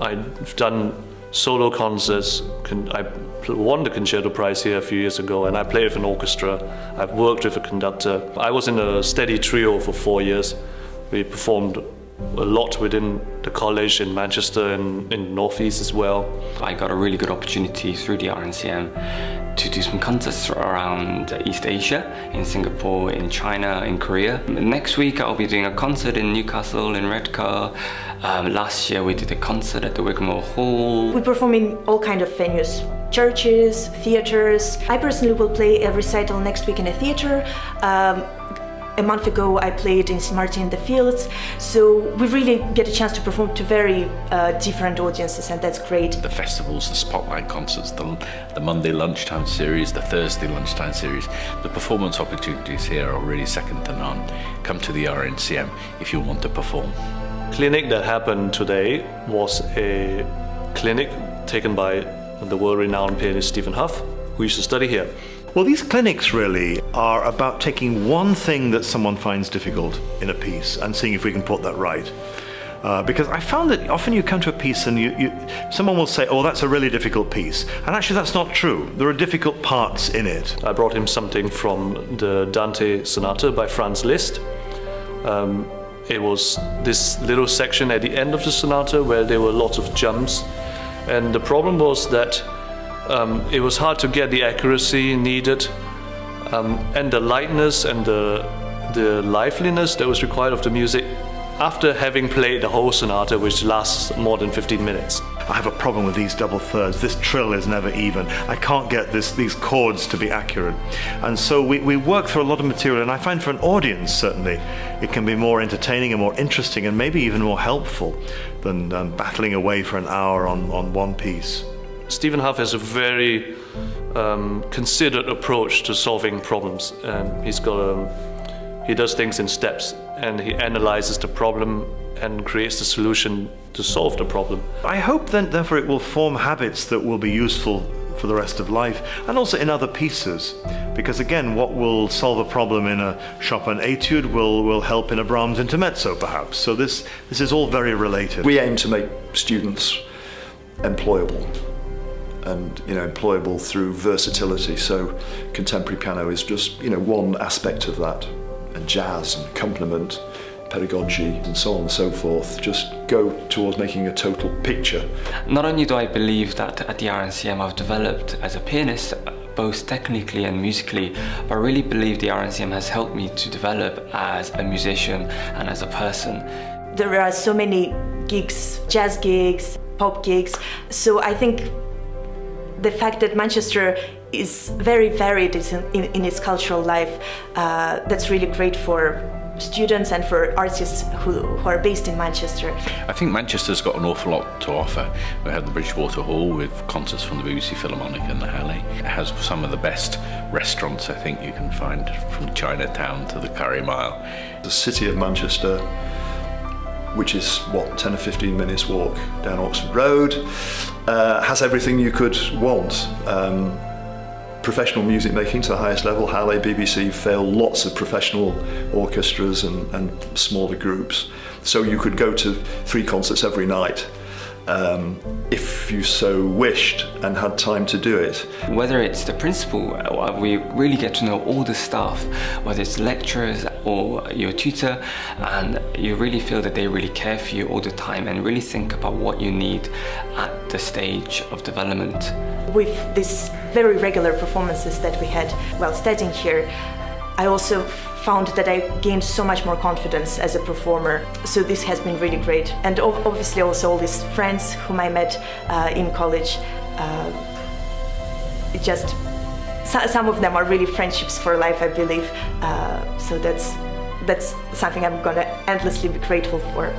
I've done solo concerts. I won the concerto prize here a few years ago, and I played with an orchestra. I've worked with a conductor. I was in a steady trio for 4 years. We performed a lot within the college in Manchester and in Northeast as well. I got a really good opportunity through the RNCM to do some concerts around East Asia, in Singapore, in China, in Korea. Next week I'll be doing a concert in Newcastle, in Redcar. Last year we did a concert at the Wigmore Hall. We perform in all kinds of venues, churches, theaters. I personally will play a recital next week in a theater. A month ago I played in St. Martin in the Fields, so we really get a chance to perform to very different audiences, and that's great. The festivals, the spotlight concerts, the Monday lunchtime series, the Thursday lunchtime series, the performance opportunities here are really second to none. Come to the RNCM if you want to perform. Clinic that happened today was a clinic taken by the world-renowned pianist Stephen Hough, who used to study here. Well, these clinics really are about taking one thing that someone finds difficult in a piece and seeing if we can put that right. Because I found that often you come to a piece and someone will say, oh, that's a really difficult piece. And actually that's not true. There are difficult parts in it. I brought him something from the Dante Sonata by Franz Liszt. It was this little section at the end of the sonata where there were lots of jumps. And the problem was that it was hard to get the accuracy needed, and the lightness and the liveliness that was required of the music after having played the whole sonata, which lasts more than 15 minutes. I have a problem with these double thirds. This trill is never even. I can't get these chords to be accurate. And so we work through a lot of material, and I find for an audience, certainly, it can be more entertaining and more interesting and maybe even more helpful than battling away for an hour on one piece. Stephen Hough has a very considered approach to solving problems, and he does things in steps, and he analyzes the problem and creates the solution to solve the problem. I hope then, therefore, it will form habits that will be useful for the rest of life, and also in other pieces. Because again, what will solve a problem in a Chopin etude will help in a Brahms intermezzo, perhaps. So this is all very related. We aim to make students employable, and employable through versatility. So contemporary piano is just one aspect of that, and jazz and accompaniment, pedagogy and so on and so forth just go towards making a total picture. Not only do I believe that at the RNCM I've developed as a pianist, both technically and musically, but I really believe the RNCM has helped me to develop as a musician and as a person. There are so many gigs, jazz gigs, pop gigs, so I think the fact that Manchester is very varied in its cultural life, that's really great for students and for artists who are based in Manchester. I think Manchester's got an awful lot to offer. We have the Bridgewater Hall with concerts from the BBC Philharmonic and the Halle. It has some of the best restaurants I think you can find, from Chinatown to the Curry Mile. The city of Manchester, which is 10 or 15 minutes walk down Oxford Road, has everything you could want. Professional music making to the highest level, Halle, BBC, Phil, lots of professional orchestras and smaller groups. So you could go to 3 concerts every night if you so wished and had time to do it. Whether it's the principal, we really get to know all the staff, whether it's lecturers or your tutor, and you really feel that they really care for you all the time and really think about what you need at the stage of development. With these very regular performances that we had while studying here, I also found that I gained so much more confidence as a performer. So this has been really great. And obviously also all these friends whom I met in college. Some of them are really friendships for life, I believe. So that's something I'm gonna endlessly be grateful for.